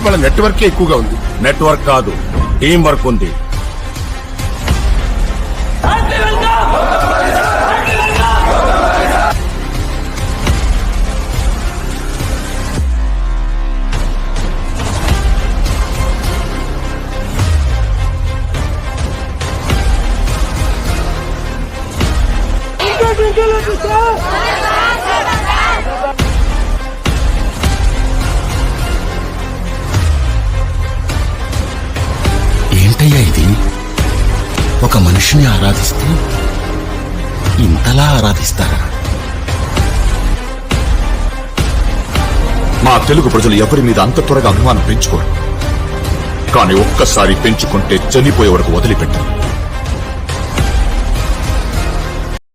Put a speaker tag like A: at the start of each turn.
A: వాళ్ళ నెట్వర్క్ ఎక్కువగా ఉంది. నెట్వర్క్ కాదు, టీం వర్క్ ఉంది.
B: ఏంటయ్యా ఇది? ఒక మనిషిని ఆరాధిస్తే ఇంతలా ఆరాధిస్తారా?
C: మా తెలుగు ప్రజలు ఎవరి మీద అంత త్వరగా అభిమానం పెంచుకోరు, కానీ ఒక్కసారి పెంచుకుంటే చనిపోయే వరకు వదిలిపెట్టరు.